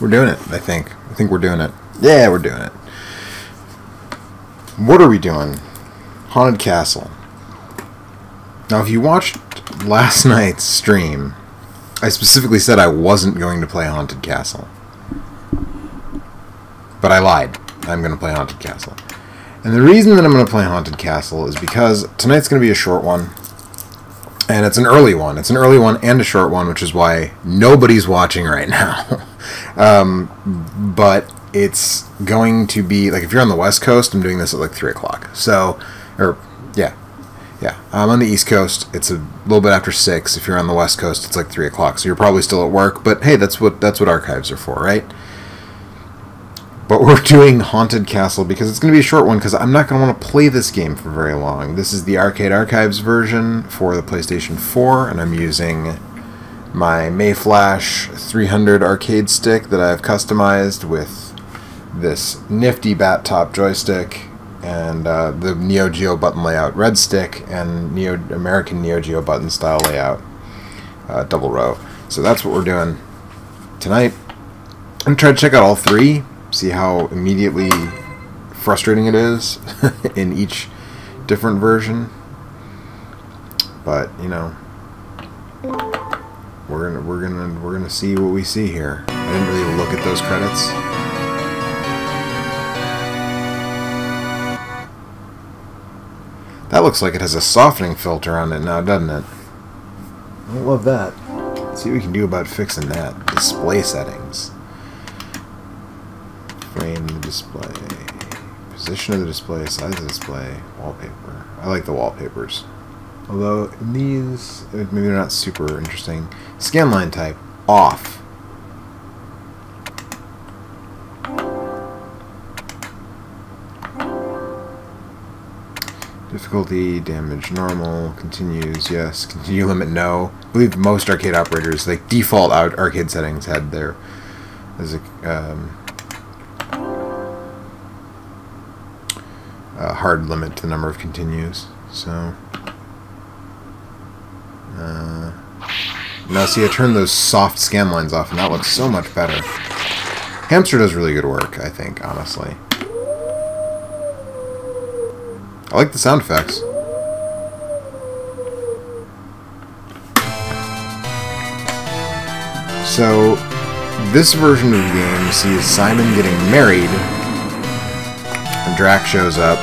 We're doing it, I think. I think we're doing it. Yeah, we're doing it. What are we doing? Haunted Castle. Now, if you watched last night's stream, I specifically said I wasn't going to play Haunted Castle. But I lied. I'm going to play Haunted Castle. And the reason that I'm going to play Haunted Castle is because tonight's going to be a short one. And it's an early one. It's an early one and a short one, which is why nobody's watching right now. But it's going to be, like, if you're on the West Coast, I'm doing this at, like, 3 o'clock. So, yeah. I'm on the East Coast. It's a little bit after 6. If you're on the West Coast, it's, like, 3 o'clock. So you're probably still at work. But, hey, that's what archives are for, right? But we're doing Haunted Castle because it's going to be a short one because I'm not going to want to play this game for very long. This is the Arcade Archives version for the PlayStation 4, and I'm using my Mayflash 300 arcade stick that I've customized with this nifty bat-top joystick and the Neo Geo button layout red stick and American Neo Geo button style layout double row. So that's what we're doing tonight. I'm going to try to check out all three. See how immediately frustrating it is in each different version. But you know, we're gonna see what we see here. I didn't really look at those credits. That looks like it has a softening filter on it now, doesn't it? I love that. Let's see what we can do about fixing that. Display settings. Frame the display, position of the display, size of the display, wallpaper. I like the wallpapers. Although these, maybe they're not super interesting. Scanline type, off. Difficulty, damage, normal, continues, yes. Continue limit, no. I believe most arcade operators, like default arcade settings, had their, as a, hard limit to the number of continues. So now see, I turned those soft scan lines off and that looks so much better. Hamster does really good work, I think, honestly. I like the sound effects. So this version of the game sees Simon getting married. And Drac shows up.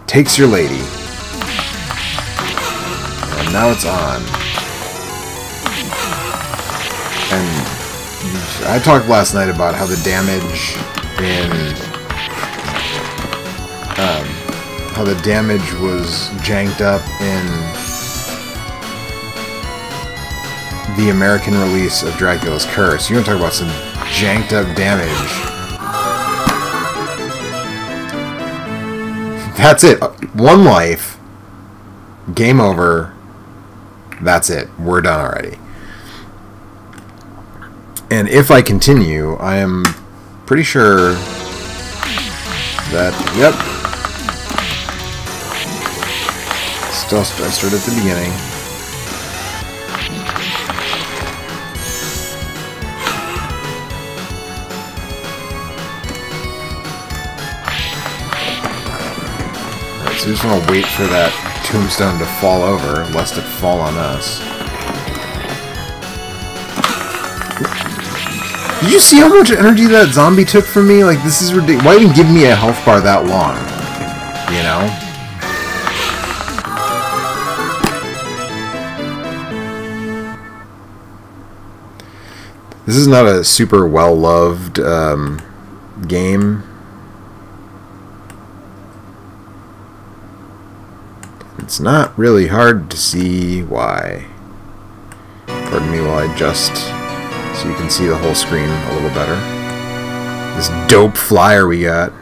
Takes your lady. And now it's on. And I talked last night about how the damage was janked up in the American release of Dracula's Curse. You want to talk about some janked up damage. That's it. One life. Game over. That's it. We're done already. And if I continue, I am pretty sure that, yep. Still, I started at the beginning. So we just want to wait for that tombstone to fall over, lest it fall on us. Did you see how much energy that zombie took from me? Like, this is ridiculous. Why even give me a health bar that long? You know? This is not a super well-loved game. It's not really hard to see why. Pardon me while I adjust so you can see the whole screen a little better. This dope flyer we got.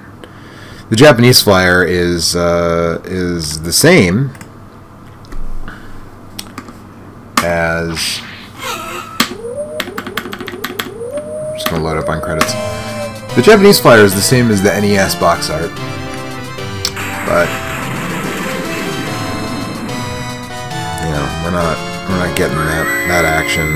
The Japanese flyer is the same as. I'm just gonna load up on credits. The Japanese flyer is the same as the NES box art, but. We're not not getting that action.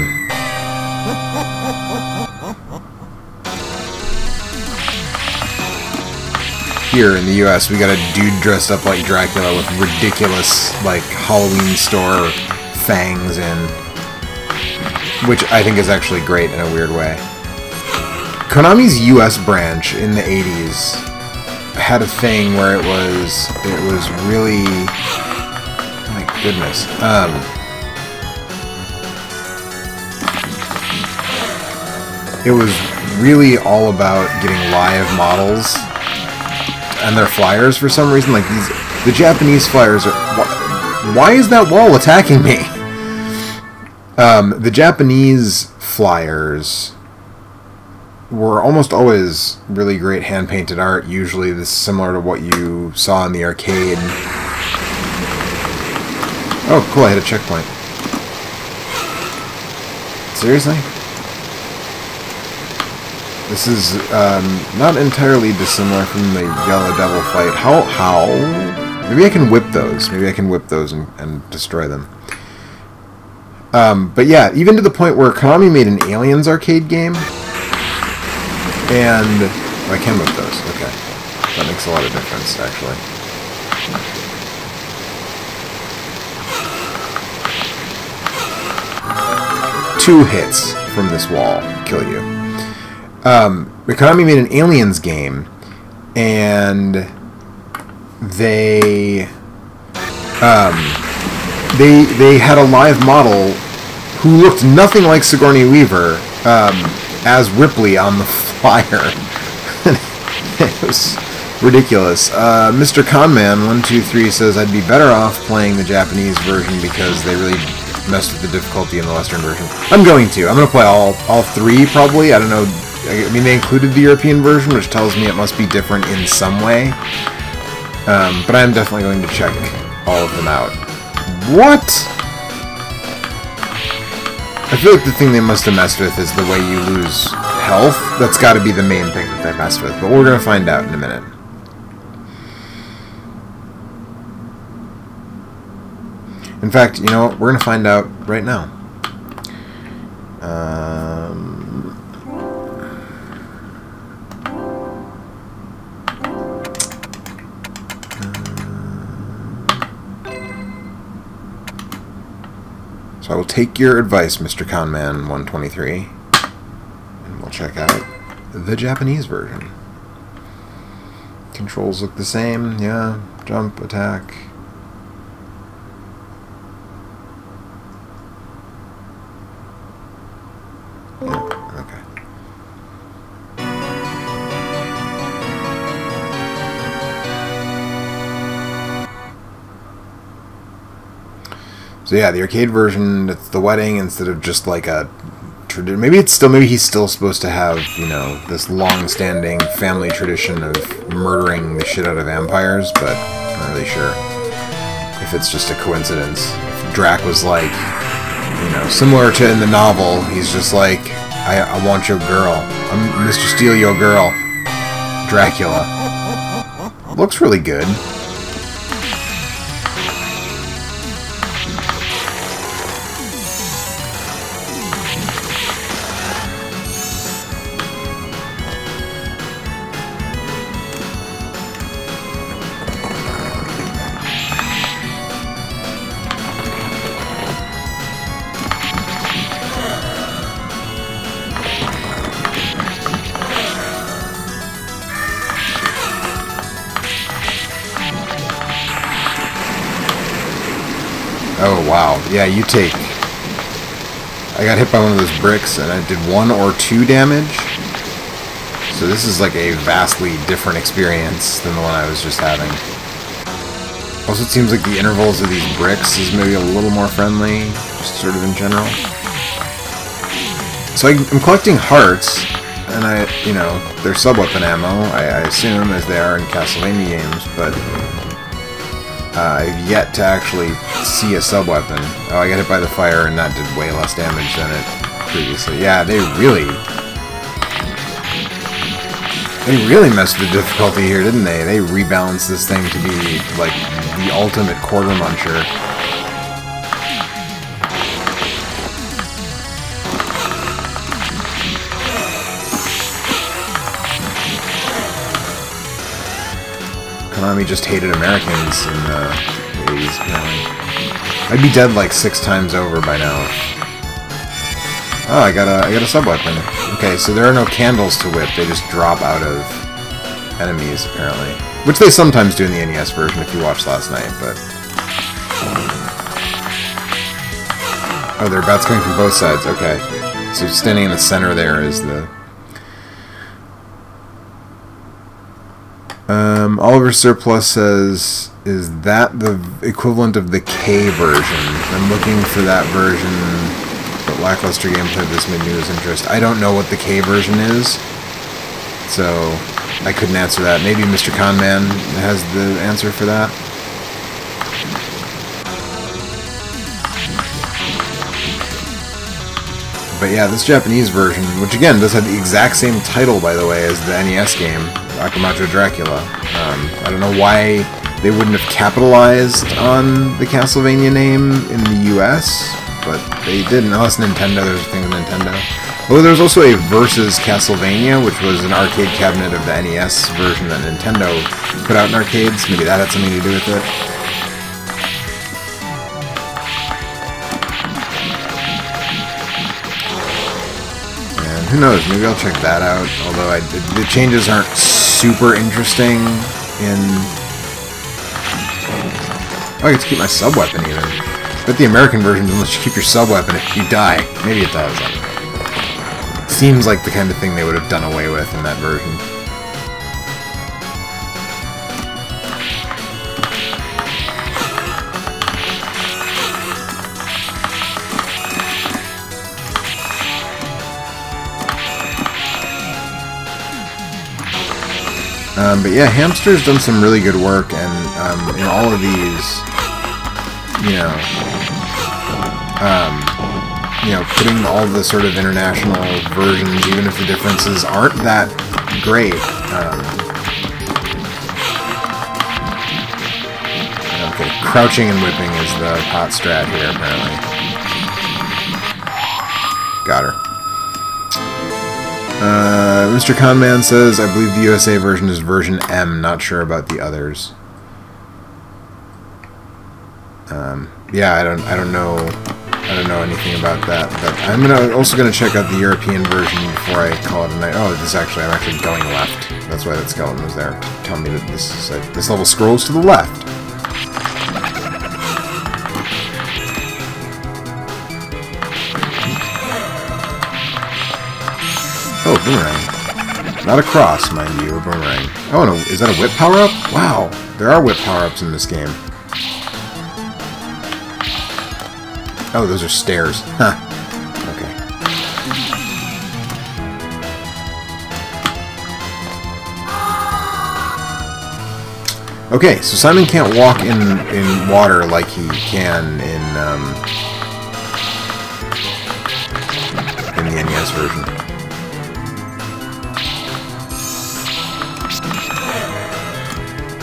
Here in the US, we got a dude dressed up like Dracula with ridiculous, like, Halloween store fangs in, which I think is actually great in a weird way. Konami's US branch in the 80s had a thing where it was really, oh my goodness, it was really all about getting live models and their flyers for some reason. Like the Japanese flyers are. Why is that wall attacking me? The Japanese flyers were almost always really great hand-painted art. Usually, this is similar to what you saw in the arcade. Oh, cool! I hit a checkpoint. Seriously? This is not entirely dissimilar from the Yellow Devil fight. How? Maybe I can whip those. Maybe I can whip those and destroy them. But yeah, even to the point where Konami made an Aliens arcade game. And oh, I can whip those. Okay. That makes a lot of difference, actually. Two hits from this wall kill you. Konami made an Aliens game, and they had a live model who looked nothing like Sigourney Weaver as Ripley on the flyer. It was ridiculous. Mr. Conman123 says I'd be better off playing the Japanese version because they really messed with the difficulty in the Western version. I'm going to play all three probably. I don't know. I mean, they included the European version, which tells me it must be different in some way. But I'm definitely going to check all of them out. What? I feel like the thing they must have messed with is the way you lose health. That's got to be the main thing that they messed with. But we're going to find out in a minute. In fact, you know what? We're going to find out right now. So I will take your advice, Mr. Conman123, and we'll check out the Japanese version. Controls look the same, yeah. Jump, attack. Yeah, okay. So yeah, the arcade version, it's the wedding instead of just like a tradition. Maybe he's still supposed to have, you know, this long-standing family tradition of murdering the shit out of vampires, but I'm not really sure if it's just a coincidence. If Drac was like, you know, similar to in the novel, he's just like, I want your girl. I'm Mr. Steal Your Girl. Dracula. Looks really good. Oh, wow. Yeah, you take... I got hit by one of those bricks, and I did 1 or 2 damage. So this is like a vastly different experience than the one I was just having. Also, it seems like the intervals of these bricks is maybe a little more friendly, just sort of in general. So I'm collecting hearts, and you know, they're sub-weapon ammo, I assume, as they are in Castlevania games, but... I've yet to actually see a sub-weapon. Oh, I got hit by the fire and that did way less damage than it previously. Yeah, they really messed with the difficulty here, didn't they? They rebalanced this thing to be, like, the ultimate quarter muncher. Konami just hated Americans in the 80s, apparently. I'd be dead like 6 times over by now. Oh, I got a sub-weapon. Okay, so there are no candles to whip, they just drop out of enemies, apparently. Which they sometimes do in the NES version if you watched last night, but... Oh, there are bats coming from both sides, okay. So standing in the center there is the... Oliver Surplus says, is that the equivalent of the K version? I'm looking for that version, but lackluster gameplay of this made me lose interest. I don't know what the K version is, so I couldn't answer that. Maybe Mr. Conman has the answer for that. But yeah, this Japanese version, which again does have the exact same title, by the way, as the NES game, Akamajo Dracula. I don't know why they wouldn't have capitalized on the Castlevania name in the US, but they didn't, unless Nintendo, there's a thing with Nintendo. Oh, there's also a Versus Castlevania, which was an arcade cabinet of the NES version that Nintendo put out in arcades. Maybe that had something to do with it. Who knows, maybe I'll check that out, although the changes aren't super interesting in... Oh, I get to keep my sub-weapon even. But the American version doesn't let you keep your sub-weapon if you die. Maybe it does. Seems like the kind of thing they would have done away with in that version. But yeah, Hamster's done some really good work, and in all of these, putting all the sort of international versions, even if the differences aren't that great. Okay, crouching and whipping is the hot strat here, apparently. Got her. Mr. Conman says, I believe the USA version is version M, not sure about the others. Yeah, I don't know anything about that, but I'm also gonna check out the European version before I call it a night. Oh, I'm actually going left. That's why that skeleton was there, to tell me that this level scrolls to the left. Oh, boomerang. Not a cross, mind you, a boomerang. Oh, no, is that a whip power-up? Wow, there are whip power-ups in this game. Oh, those are stairs. Huh. Okay. Okay, so Simon can't walk in water like he can in the NES version.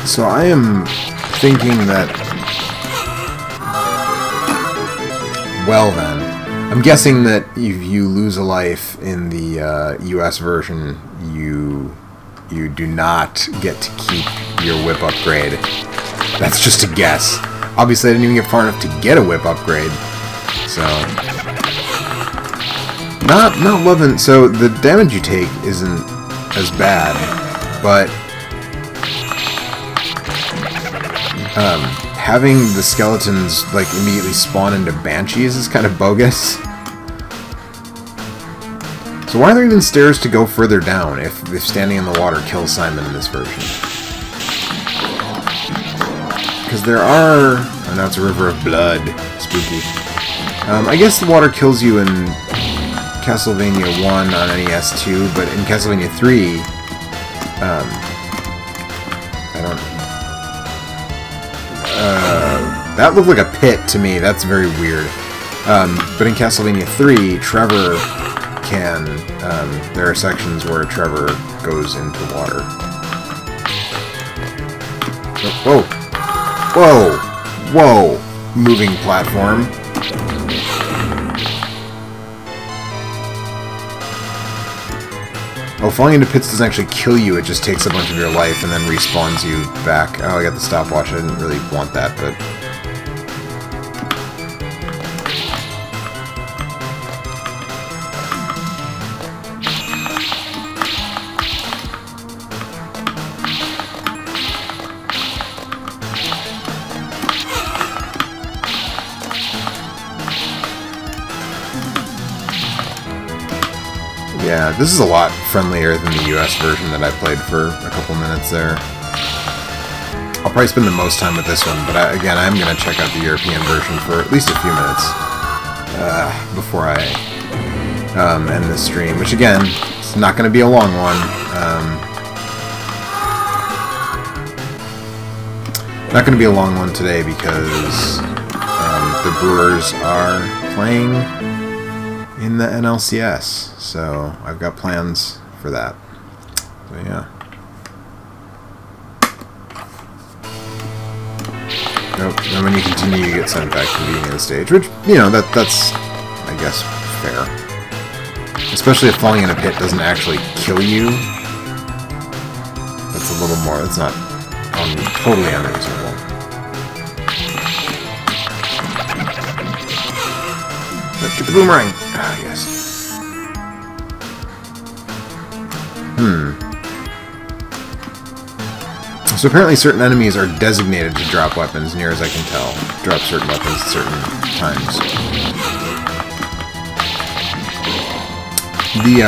So I am thinking that... Well then, I'm guessing that if you lose a life in the US version, you do not get to keep your whip upgrade. That's just a guess. Obviously, I didn't even get far enough to get a whip upgrade, so... Not loving... So, the damage you take isn't as bad, but... having the skeletons, like, immediately spawn into banshees is kind of bogus. So why are there even stairs to go further down if standing in the water kills Simon in this version? Because there are... Oh, now it's a river of blood. Spooky. I guess the water kills you in Castlevania 1 on NES 2, but in Castlevania 3... I don't... that looked like a pit to me. That's very weird. But in Castlevania 3, Trevor can... there are sections where Trevor goes into water. Whoa! Whoa! Whoa! Moving platform. Oh, falling into pits doesn't actually kill you, it just takes a bunch of your life and then respawns you back. Oh, I got the stopwatch, I didn't really want that, but... Yeah, this is a lot friendlier than the US version that I played for a couple minutes there. I'll probably spend the most time with this one, but again, I'm going to check out the European version for at least a few minutes before I end this stream, which again, it's not going to be a long one. Not going to be a long one today because the Brewers are playing in the NLCS, so I've got plans for that. So yeah. Nope. And when you continue, you get sent back to the beginning of the stage, which, you know, that's I guess fair. Especially if falling in a pit doesn't actually kill you. That's a little more. That's not totally unreasonable. Let's get the boomerang. Ah, yes. So apparently certain enemies are designated to drop weapons, near as I can tell. Drop certain weapons at certain times. The,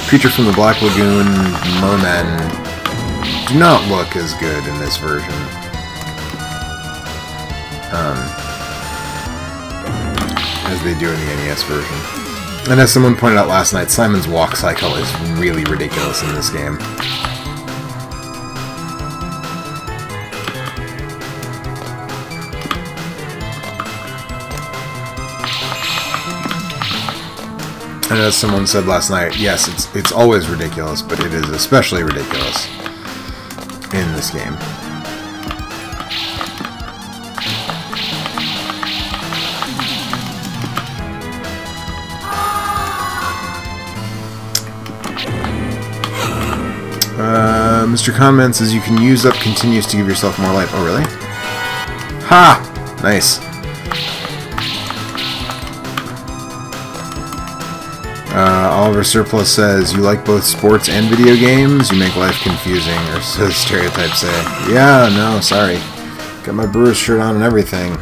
Creature from the Black Lagoon mermen do not look as good in this version. As they do in the NES version. And as someone pointed out last night, Simon's walk cycle is really ridiculous in this game. And as someone said last night, yes, it's always ridiculous, but it is especially ridiculous in this game. Mr. Conman says you can use up continues to give yourself more life. Oh, really? Ha! Nice. Oliver Surplus says, you like both sports and video games? You make life confusing, or so stereotypes say. Yeah, no, sorry. Got my Brewers shirt on and everything.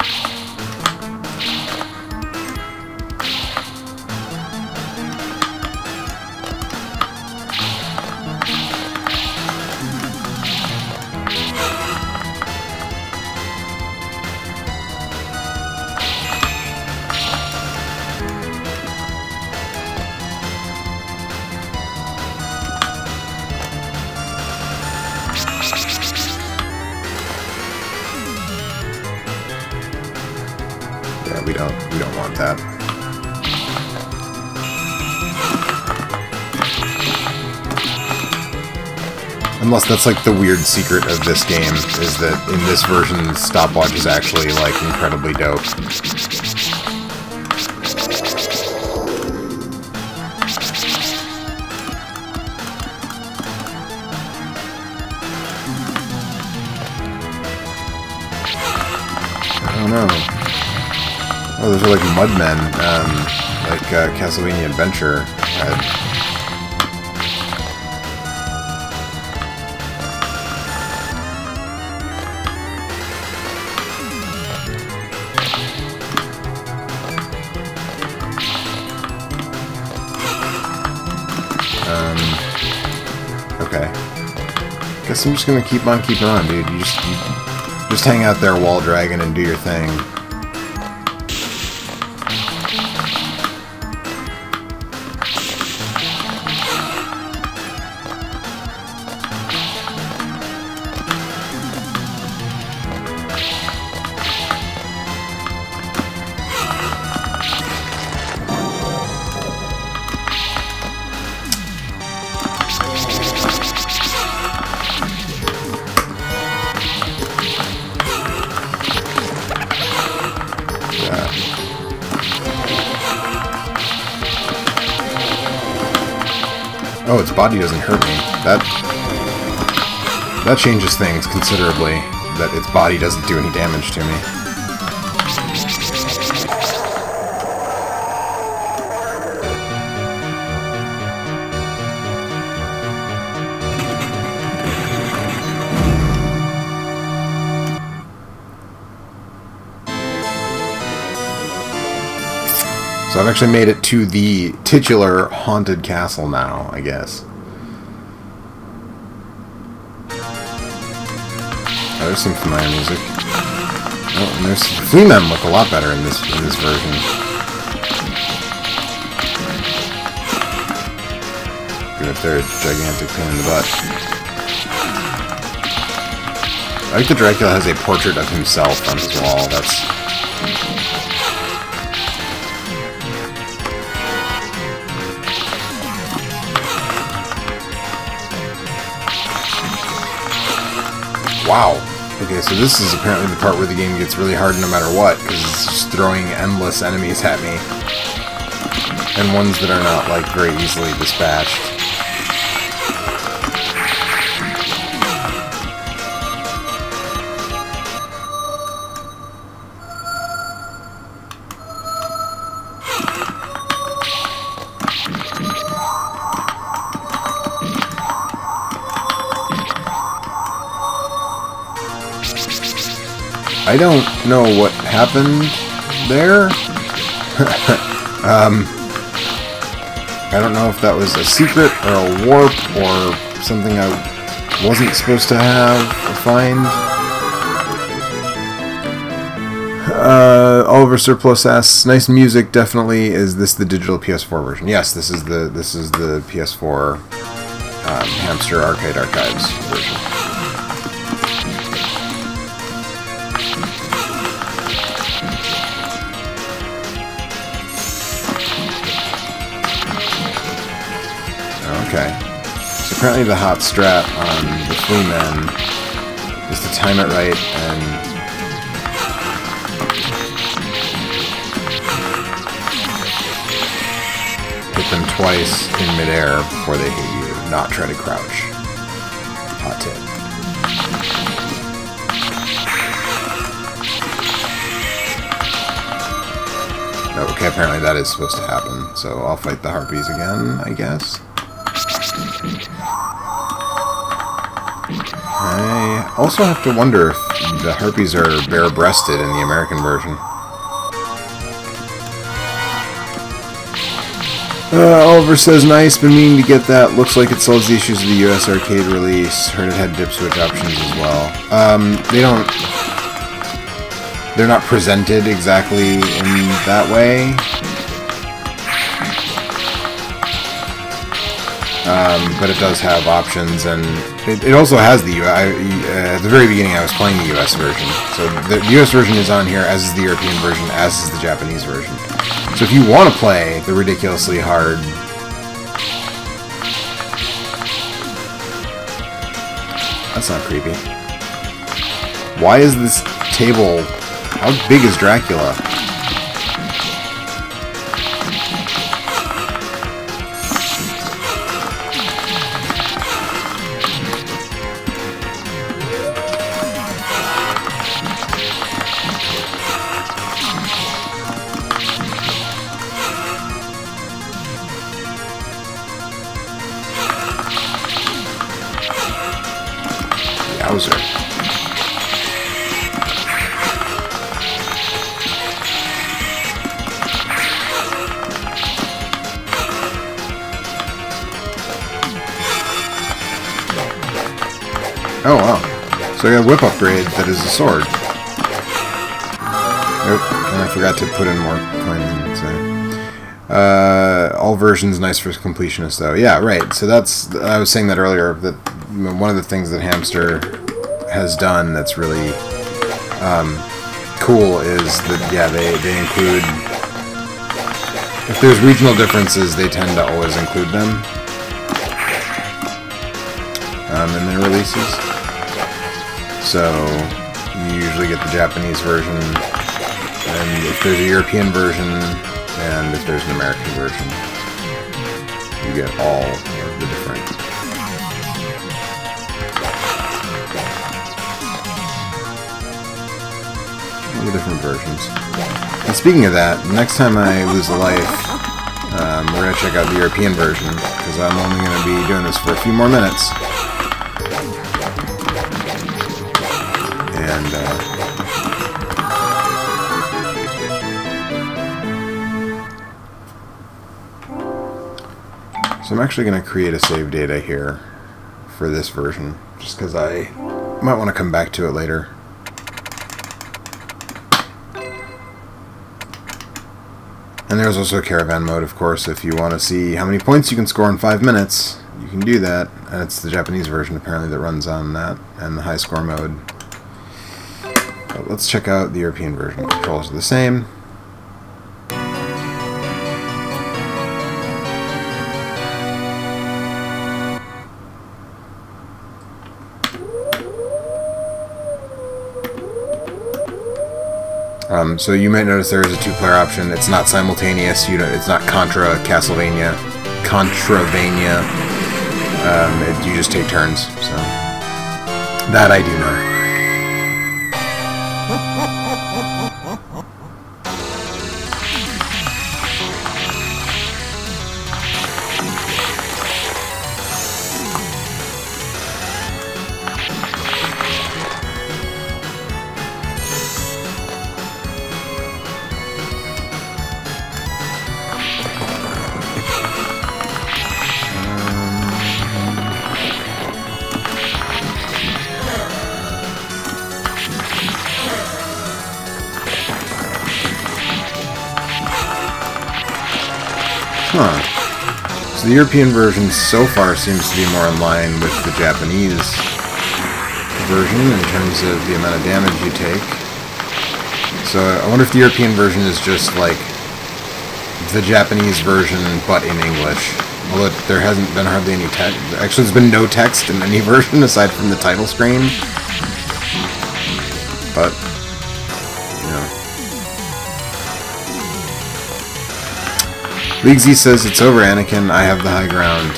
We don't want that. Unless that's like the weird secret of this game, is that in this version, the stopwatch is actually like incredibly dope. I don't know. Oh, those are like mudmen, like Castlevania Adventure had. Okay. Guess I'm just gonna keep on keeping on, dude. You just hang out there, wall dragon, and do your thing. Oh, its body doesn't hurt me. That changes things considerably, that its body doesn't do any damage to me. So I've actually made it to the titular haunted castle now, I guess. Oh, there's some familiar music. Oh, and there's Flea Men look a lot better in this version. Even if they're a gigantic pain in the butt. I like that Dracula has a portrait of himself on his wall. That's... Wow. Okay, so this is apparently the part where the game gets really hard no matter what, because it's just throwing endless enemies at me. And ones that are not, like, very easily dispatched. I don't know what happened there. I don't know if that was a secret or a warp or something I wasn't supposed to have or find. Oliver Surplus asks, nice music, definitely. Is this the digital PS4 version? Yes, this is the PS4 Hamster Arcade Archives version. Okay, so apparently the hot strat on the Flea Men is to time it right and hit them twice in midair before they hit you, not try to crouch. Hot tip. Okay, apparently that is supposed to happen, so I'll fight the harpies again, I guess. I also have to wonder if the harpies are bare-breasted in the American version. Oliver says, nice, been meaning to get that. Looks like it solves the issues of the US arcade release. Heard it had dip switch options as well. They're not presented exactly in that way. But it does have options, and it also has the at the very beginning I was playing the US version. So the US version is on here, as is the European version, as is the Japanese version. So if you want to play the ridiculously hard... That's not creepy. Why is this table... How big is Dracula? Yowzer. Oh wow. So I got a whip upgrade that is a sword. Nope, and I forgot to put in more coins. All versions nice for completionists though. Yeah, right. So that's, I was saying that earlier, that one of the things that Hamster has done that's really cool is that, yeah, they include, if there's regional differences, they tend to always include them in their releases. So you usually get the Japanese version, and if there's a European version, and if there's an American version. you get all of the different versions. And speaking of that, next time I lose a life, we're going to check out the European version, because I'm only going to be doing this for a few more minutes. And, so I'm actually going to create a save data here for this version, just because I might want to come back to it later. And there's also a caravan mode, of course, if you want to see how many points you can score in 5 minutes. You can do that, and it's the Japanese version, apparently, that runs on that, and the high score mode. But let's check out the European version. Controls are the same. So you might notice there is a 2-player option. It's not simultaneous. It's not Castlevania. You just take turns. So that I do know. So the European version so far seems to be more in line with the Japanese version in terms of the amount of damage you take. So I wonder if the European version is just like the Japanese version but in English. Although there hasn't been hardly any text. Actually, there's been no text in any version aside from the title screen. But, you know. League Z says, it's over, Anakin. I have the high ground.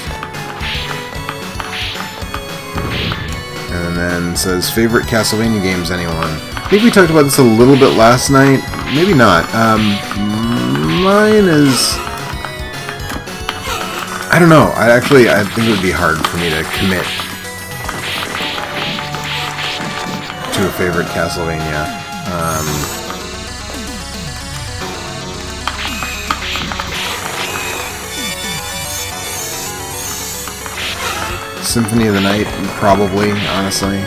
And then says, favorite Castlevania games, anyone? I think we talked about this a little bit last night. Maybe not. Mine is... I don't know. I think it would be hard for me to commit to a favorite Castlevania. Symphony of the Night, probably, honestly.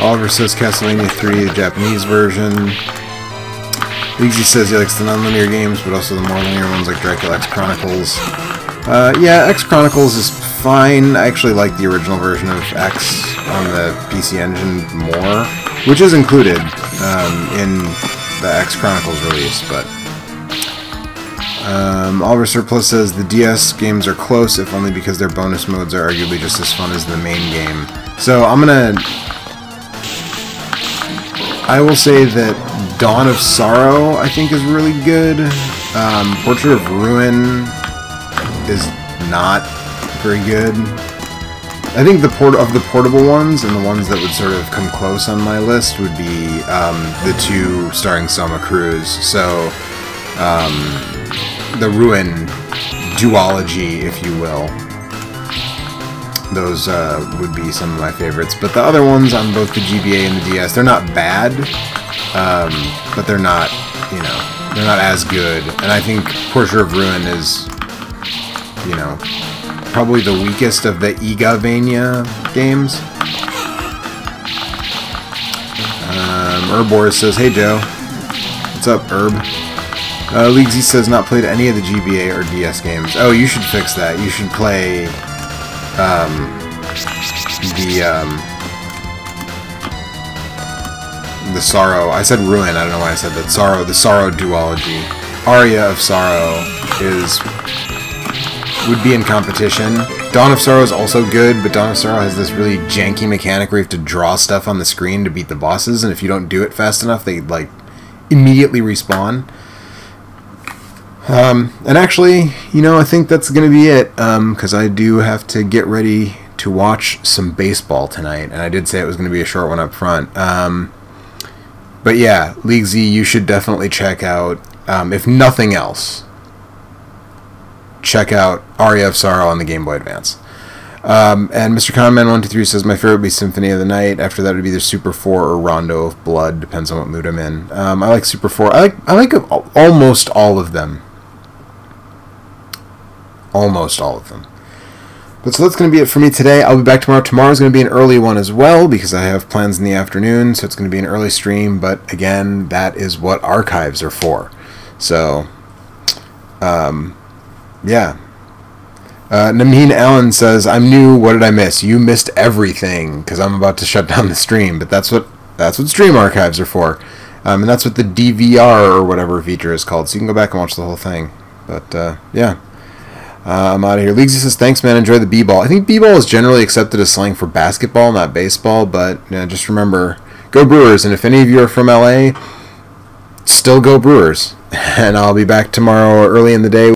Oliver says Castlevania 3, the Japanese version. Leezy says he likes the non-linear games, but also the more linear ones like Dracula X Chronicles. Yeah, X Chronicles is fine. I actually like the original version of X on the PC Engine more, which is included in the X Chronicles release, but... Oliver Surplus says the DS games are close, if only because their bonus modes are arguably just as fun as the main game. So I'm gonna... I will say that Dawn of Sorrow, I think, is really good. Portrait of Ruin is not very good. I think the portable ones and the ones that would sort of come close on my list would be the two starring Soma Cruz. So the Ruin duology, if you will. Those would be some of my favorites. But the other ones on both the GBA and the DS, they're not bad, but they're not, you know, they're not as good. And I think Portrait of Ruin is, you know, probably the weakest of the Igavania games. Herboris says, "Hey Joe." What's up, Herb? Leaguesy says, "Not played any of the GBA or DS games." Oh, you should fix that. You should play the Sorrow. I said Ruin. I don't know why I said that. Sorrow. The Sorrow duology. Aria of Sorrow would be in competition. Dawn of Sorrow is also good, but Dawn of Sorrow has this really janky mechanic where you have to draw stuff on the screen to beat the bosses, and if you don't do it fast enough, they like immediately respawn. And actually, you know, I think that's going to be it, because I do have to get ready to watch some baseball tonight, and I did say it was going to be a short one up front. But yeah, Leaguesy, you should definitely check out, if nothing else, check out Aria of Sorrow on the Game Boy Advance. And Mr. Conman123 says, "My favorite would be Symphony of the Night. After that, it would be either Super 4 or Rondo of Blood. Depends on what mood I'm in." I like Super 4. I like almost all of them. Almost all of them. But so that's going to be it for me today. I'll be back tomorrow. Tomorrow's going to be an early one as well, because I have plans in the afternoon, so it's going to be an early stream. But again, that is what archives are for. So, yeah. Nameen Allen says, "I'm new. What did I miss?" You missed everything, because I'm about to shut down the stream. But that's what stream archives are for, and that's what the DVR or whatever feature is called. So you can go back and watch the whole thing. But yeah, I'm out of here. Leaguesy says, "Thanks, man. Enjoy the b-ball." I think b-ball is generally accepted as slang for basketball, not baseball. But just remember, go Brewers. And if any of you are from LA, still go Brewers. And I'll be back tomorrow early in the day